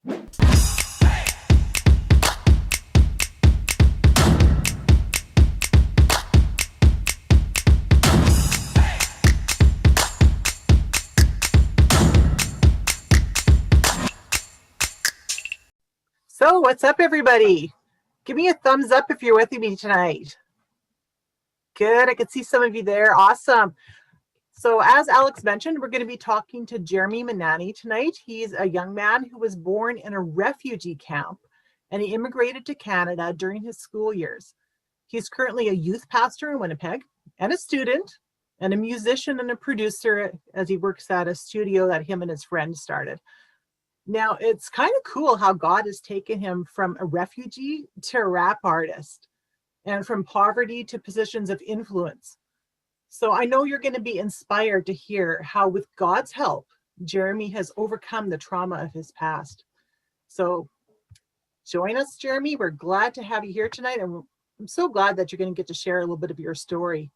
So what's up, everybody? Give me a thumbs up if you're with me tonight. Good, I could see some of you there. Awesome. So as Alex mentioned, we're going to be talking to Jeremie Minani tonight. He's a young man who was born in a refugee camp, and he immigrated to Canada during his school years. He's currently a youth pastor in Winnipeg, and a student, and a musician and a producer as he works at a studio that him and his friends started. Now, it's kind of cool how God has taken him from a refugee to a rap artist, and from poverty to positions of influence. So I know you're going to be inspired to hear how, with God's help, Jeremie has overcome the trauma of his past. So join us, Jeremie. We're glad to have you here tonight, and I'm so glad that you're going to get to share a little bit of your story.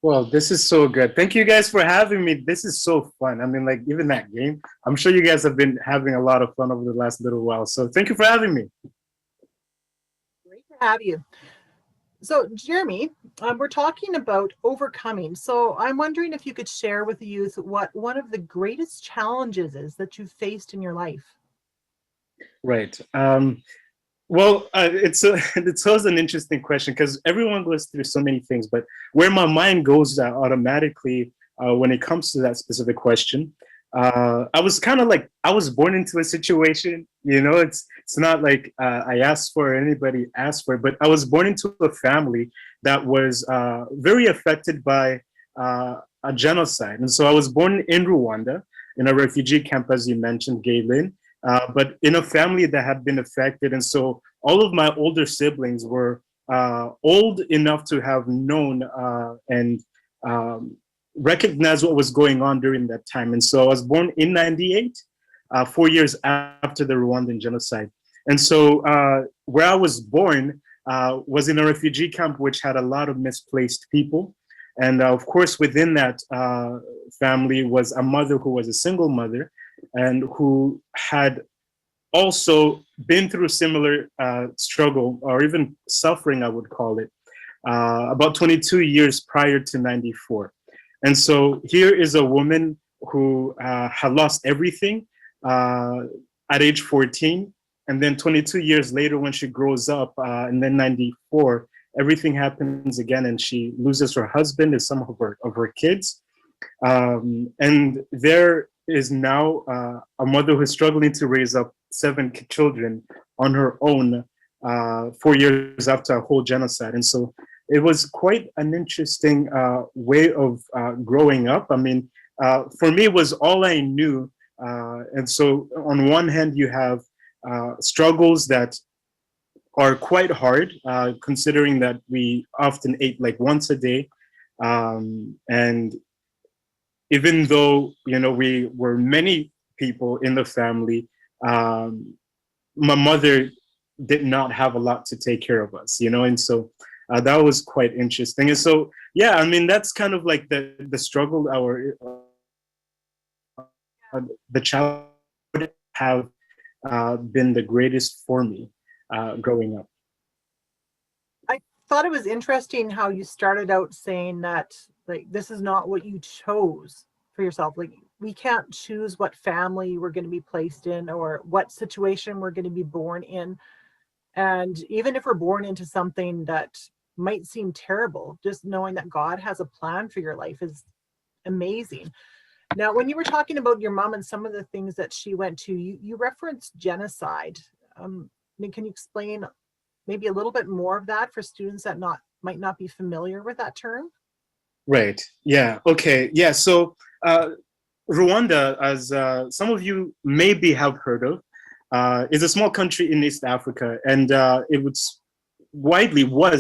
Well, this is so good. Thank you guys for having me. This is so fun. I mean, like, even that game, I'm sure you guys have been having a lot of fun over the last little while. So thank you for having me. Great to have you. So Jeremie, we're talking about overcoming. So I'm wondering if you could share with the youth what one of the greatest challenges is that you've faced in your life. Right. Well, it's always an interesting question because everyone goes through so many things, but where my mind goes automatically when it comes to that specific question, I was kind of like, I was born into a situation, you know, it's not like I asked for or anybody asked for it, but I was born into a family that was very affected by a genocide. And so I was born in Rwanda, in a refugee camp, as you mentioned, Galen. But in a family that had been affected. And so all of my older siblings were old enough to have known and recognized what was going on during that time. And so I was born in 98, 4 years after the Rwandan genocide. And so where I was born was in a refugee camp, which had a lot of misplaced people. And of course, within that family was a mother who was a single mother, and who had also been through similar struggle, or even suffering, I would call it, about 22 years prior to 94. And so here is a woman who had lost everything at age 14. And then 22 years later, when she grows up, and then 94, everything happens again, and she loses her husband and some of her kids. And there is now a mother who is struggling to raise up 7 children on her own 4 years after a whole genocide. And so it was quite an interesting way of growing up. I mean, for me, it was all I knew. And so on one hand, you have struggles that are quite hard, considering that we often ate like once a day. And even though, you know, we were many people in the family, my mother did not have a lot to take care of us, you know, and so that was quite interesting. And so, yeah, I mean, that's kind of like the struggle, the challenge have been the greatest for me growing up. I thought it was interesting how you started out saying that, like, this is not what you chose for yourself. Like, we can't choose what family we're going to be placed in or what situation we're going to be born in. And even if we're born into something that might seem terrible, just knowing that God has a plan for your life is amazing. Now, when you were talking about your mom and some of the things that she went to, you referenced genocide. I mean, can you explain maybe a little bit more of that for students that might not be familiar with that term? Right. Yeah. Okay. Yeah. So Rwanda, as some of you maybe have heard of, is a small country in East Africa, and it was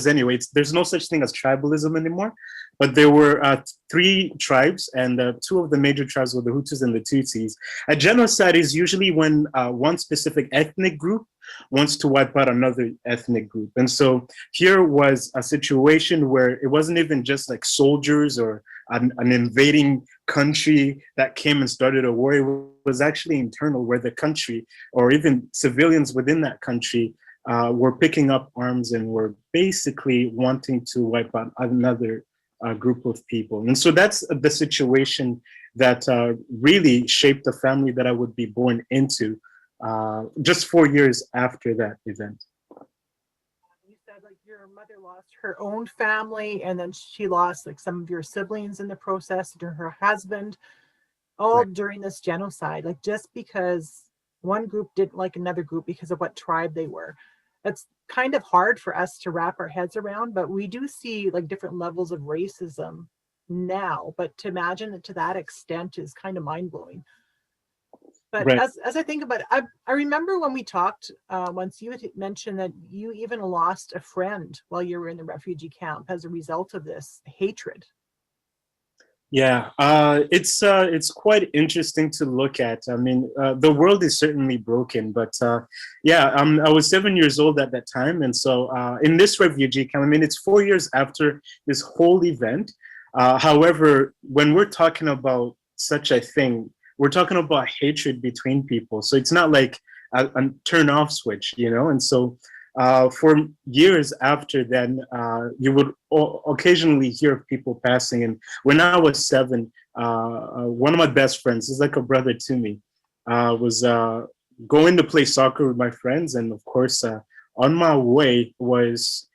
anyway. There's no such thing as tribalism anymore, but there were 3 tribes, and 2 of the major tribes were the Hutus and the Tutsis. A genocide is usually when one specific ethnic group wants to wipe out another ethnic group. And so here was a situation where it wasn't even just like soldiers or an invading country that came and started a war. It was actually internal, where the country, or even civilians within that country, were picking up arms and were basically wanting to wipe out another group of people. And so that's the situation that really shaped the family that I would be born into just 4 years after that event. You said like your mother lost her own family, and then she lost like some of your siblings in the process, and her husband, all Right. during this genocide, like just because one group didn't like another group because of what tribe they were. That's kind of hard for us to wrap our heads around, but we do see like different levels of racism now. But to imagine it to that extent is kind of mind blowing. But Right. as I think about it, I remember when we talked once, you had mentioned that you even lost a friend while you were in the refugee camp as a result of this hatred. Yeah, it's quite interesting to look at. I mean, the world is certainly broken, but yeah, I was 7 years old at that time, and so in this refugee camp, I mean, it's 4 years after this whole event. However, when we're talking about such a thing, we're talking about hatred between people. So it's not like a turn off switch, you know. And so for years after then, you would occasionally hear of people passing. And when I was 7, one of my best friends, he's like a brother to me, was going to play soccer with my friends. And of course, on my way was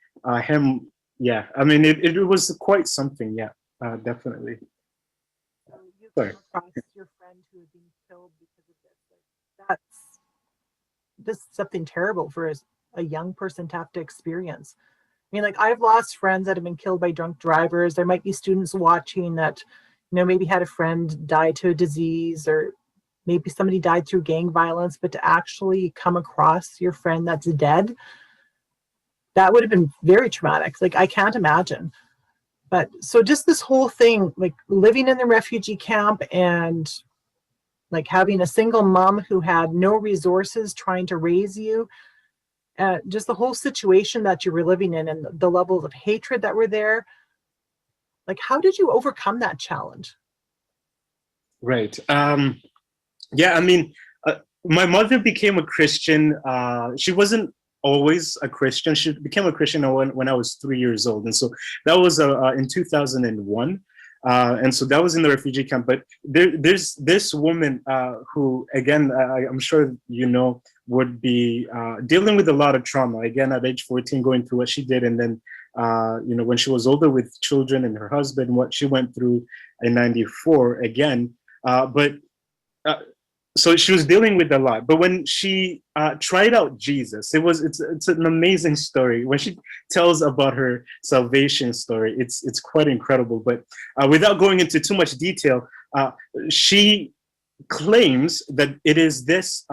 him. Yeah, I mean, it was quite something. Yeah, definitely. So you Sorry. came across your friend who had been killed because of this. Like, that's just something terrible for a young person to have to experience. I mean, like I've lost friends that have been killed by drunk drivers. There might be students watching that, maybe had a friend die to a disease, or maybe somebody died through gang violence, but to actually come across your friend that's dead, that would have been very traumatic. Like I can't imagine. But so just this whole thing, like living in the refugee camp and like having a single mom who had no resources trying to raise you, just the whole situation that you were living in and the levels of hatred that were there. Like, how did you overcome that challenge? Right. Yeah, I mean, my mother became a Christian. She wasn't always a Christian. She became a Christian when I was 3 years old. And so that was in 2001. And so that was in the refugee camp. But there's this woman who, again, I'm sure you know, would be dealing with a lot of trauma. Again, at age 14, going through what she did. And then, when she was older with children and her husband, what she went through in 94 again. But so she was dealing with a lot. But when she tried out Jesus, it's an amazing story. When she tells about her salvation story, it's quite incredible. But without going into too much detail, she claims that it is this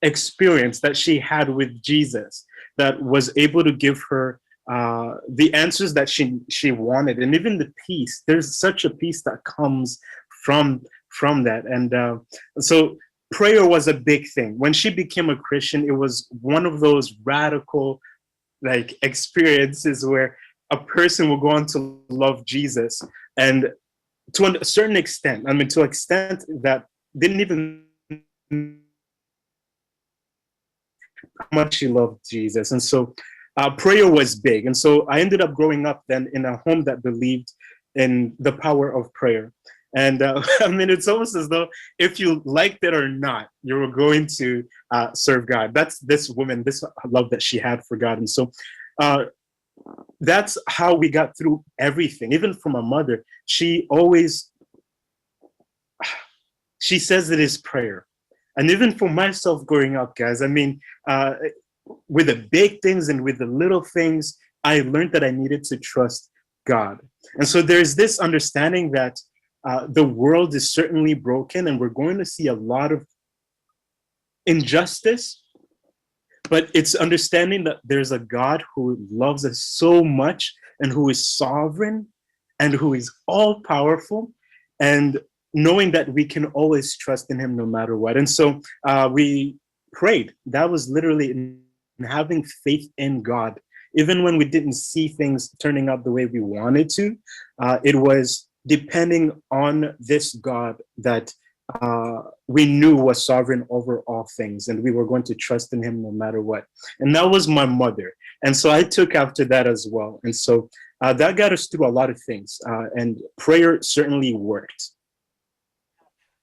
experience that she had with Jesus that was able to give her the answers that she wanted, and even the peace. There's such a peace that comes from that. And so prayer was a big thing. When she became a Christian, it was one of those radical like experiences where a person will go on to love Jesus, and to a certain extent, I mean, to an extent that didn't even how much she loved Jesus. And so prayer was big. And so I ended up growing up then in a home that believed in the power of prayer. And I mean, it's almost as though if you liked it or not, you were going to serve God. That's this woman, this love that she had for God. And so that's how we got through everything. Even from my mother, she says it is prayer. And even for myself growing up, guys, I mean, with the big things and with the little things, I learned that I needed to trust God. And so there's this understanding that the world is certainly broken and we're going to see a lot of injustice, but it's understanding that there's a God who loves us so much and who is sovereign and who is all powerful, and knowing that we can always trust in him no matter what. And so we prayed. That was literally in having faith in God even when we didn't see things turning out the way we wanted to, it was depending on this God that we knew was sovereign over all things, and we were going to trust in him no matter what. And that was my mother. And so I took after that as well. And so that got us through a lot of things, and prayer certainly worked.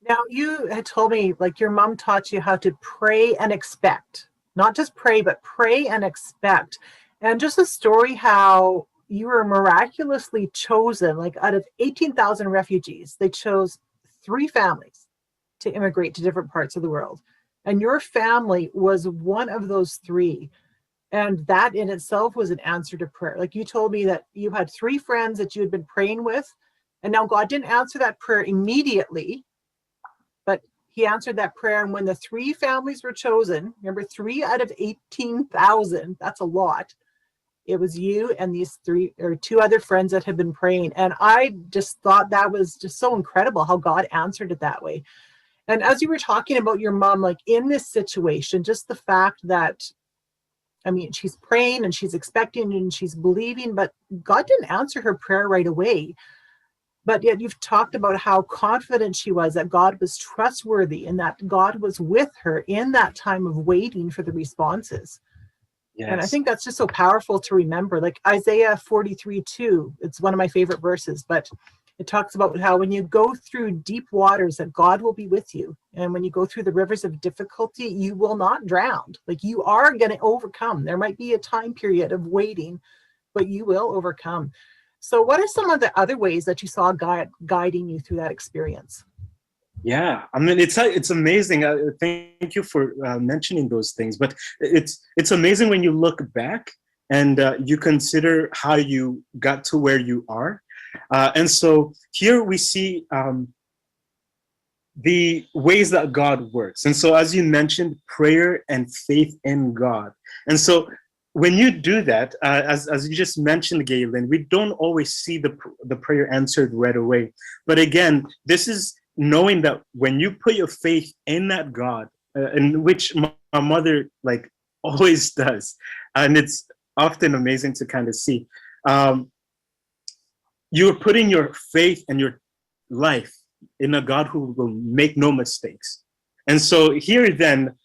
Now, you had told me, like, your mom taught you how to pray and expect, not just pray, but pray and expect. And just a story how you were miraculously chosen, like out of 18,000 refugees, they chose 3 families to immigrate to different parts of the world. And your family was one of those 3. And that in itself was an answer to prayer. Like, you told me that you had 3 friends that you had been praying with, and now God didn't answer that prayer immediately, but he answered that prayer. And when the 3 families were chosen, remember, 3 out of 18,000, that's a lot. It was you and these 3 or 2 other friends that had been praying. And I just thought that was just so incredible how God answered it that way. And as you were talking about your mom, like in this situation, just the fact that, I mean, she's praying and she's expecting and she's believing, but God didn't answer her prayer right away. But yet you've talked about how confident she was that God was trustworthy and that God was with her in that time of waiting for the responses. Yes. And I think that's just so powerful to remember. Like Isaiah 43:2, it's one of my favorite verses, but it talks about how when you go through deep waters, that God will be with you. And when you go through the rivers of difficulty, you will not drown. Like, you are going to overcome. There might be a time period of waiting, but you will overcome. So what are some of the other ways that you saw God guiding you through that experience? Yeah, I mean, it's amazing. Thank you for mentioning those things. But it's amazing when you look back and you consider how you got to where you are. And so here we see the ways that God works. And so, as you mentioned, prayer and faith in God. And so when you do that, as you just mentioned, Galen, we don't always see the prayer answered right away. But again, this is knowing that when you put your faith in that God, in which my mother like always does, and it's often amazing to kind of see, you're putting your faith and your life in a God who will make no mistakes. And so here then,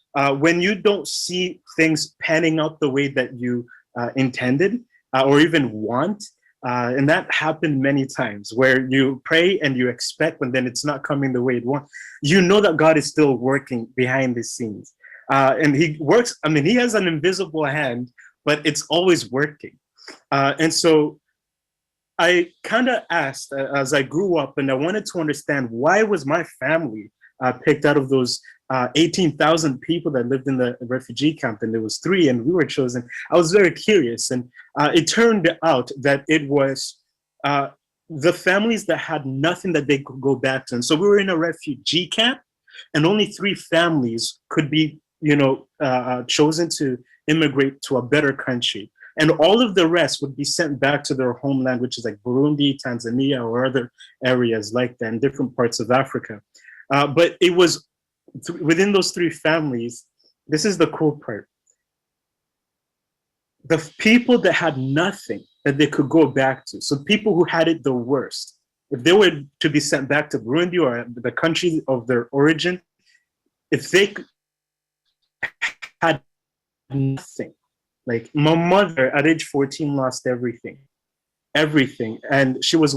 when you don't see things panning out the way that you intended or even want, and that happened many times where you pray and you expect, and then it's not coming the way you want, you know that God is still working behind the scenes. And he works, I mean, he has an invisible hand, but it's always working. And so I kind of asked as I grew up, and I wanted to understand, why was my family picked out of those 18,000 people that lived in the refugee camp, and there was 3 and we were chosen. I was very curious, and it turned out that it was the families that had nothing that they could go back to. And so we were in a refugee camp, and only 3 families could be, chosen to immigrate to a better country. And all of the rest would be sent back to their homeland, which is like Burundi, Tanzania, or other areas like that in different parts of Africa. But it was within those 3 families, this is the cool part. The people that had nothing that they could go back to, so people who had it the worst, if they were to be sent back to Burundi or the country of their origin, if they had nothing, like my mother at age 14 lost everything, and she was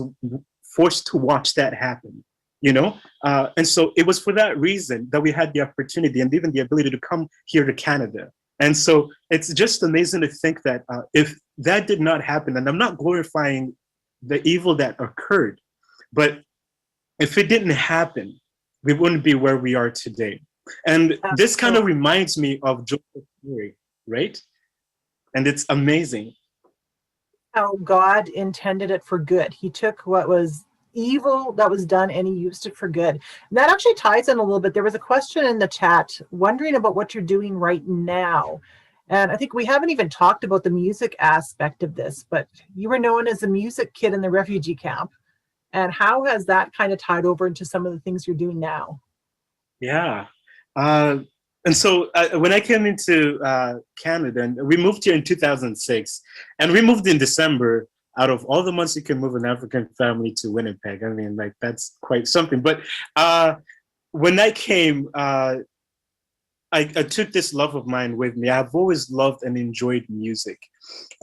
forced to watch that happen. And so it was for that reason that we had the opportunity and even the ability to come here to Canada. And so it's just amazing to think that if that did not happen, and I'm not glorifying the evil that occurred, but if it didn't happen, we wouldn't be where we are today. And this kind of reminds me of Joseph's story, right? And it's amazing how God intended it for good. He took what was evil that was done and he used it for good. And that actually ties in a little bit. There was a question in the chat wondering about what you're doing right now. And I think we haven't even talked about the music aspect of this, but you were known as a music kid in the refugee camp. And how has that kind of tied over into some of the things you're doing now? Yeah. And so when I came into Canada, and we moved here in 2006, and we moved in December. Out of all the months you can move an African family to Winnipeg, I mean, like that's quite something. But when I came, I took this love of mine with me. I've always loved and enjoyed music.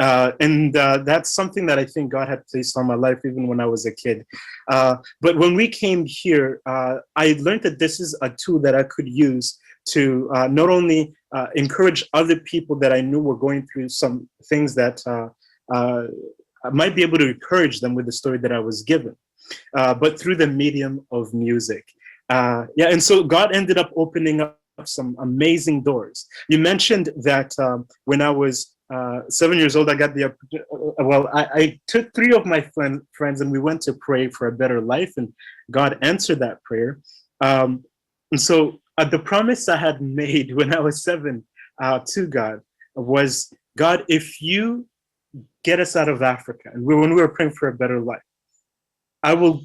And that's something that I think God had placed on my life even when I was a kid. But when we came here, I learned that this is a tool that I could use to not only encourage other people that I knew were going through some things that I might be able to encourage them with the story that I was given, but through the medium of music. And so God ended up opening up some amazing doors. You mentioned that when I was 7 years old, I got the I took 3 of my friends and we went to pray for a better life, and God answered that prayer. And so the promise I had made when I was 7 to God was, God, if you get us out of Africa, and when we were praying for a better life, I will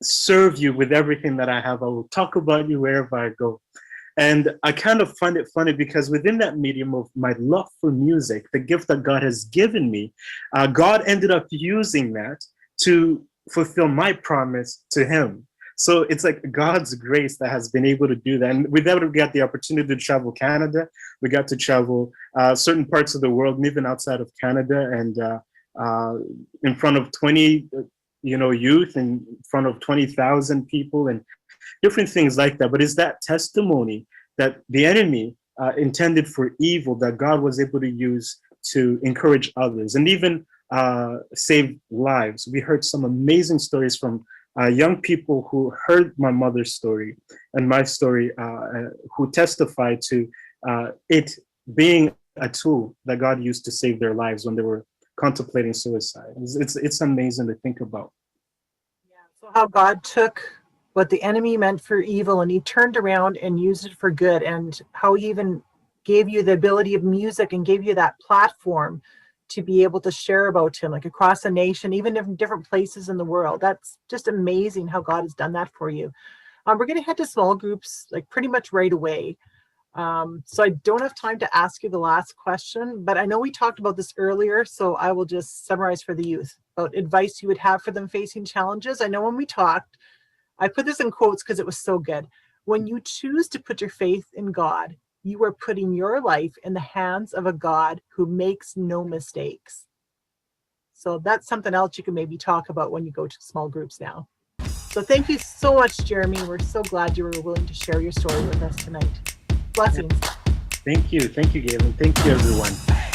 serve you with everything that I have. I will talk about you wherever I go. And I kind of find it funny because within that medium of my love for music, the gift that God has given me, God ended up using that to fulfill my promise to him. So it's like God's grace that has been able to do that. And with that, we got the opportunity to travel Canada. We got to travel certain parts of the world, even outside of Canada, and in front of 20, youth, in front of 20,000 people, and different things like that. But it's that testimony that the enemy intended for evil that God was able to use to encourage others and even save lives. We heard some amazing stories from young people who heard my mother's story and my story, who testified to it being a tool that God used to save their lives when they were contemplating suicide. It's amazing to think about. Yeah. So how God took what the enemy meant for evil and he turned around and used it for good, and how he even gave you the ability of music and gave you that platform to be able to share about him, like across a nation, even in different places in the world. That's just amazing how God has done that for you. We're going to head to small groups like pretty much right away. So I don't have time to ask you the last question, but I know we talked about this earlier, so I will just summarize for the youth about advice you would have for them facing challenges. I know when we talked, I put this in quotes because it was so good. When you choose to put your faith in God, you are putting your life in the hands of a God who makes no mistakes. So that's something else you can maybe talk about when you go to small groups now. So thank you so much, Jeremie. We're so glad you were willing to share your story with us tonight. Blessings. Thank you. Thank you, Galen. Thank you, everyone.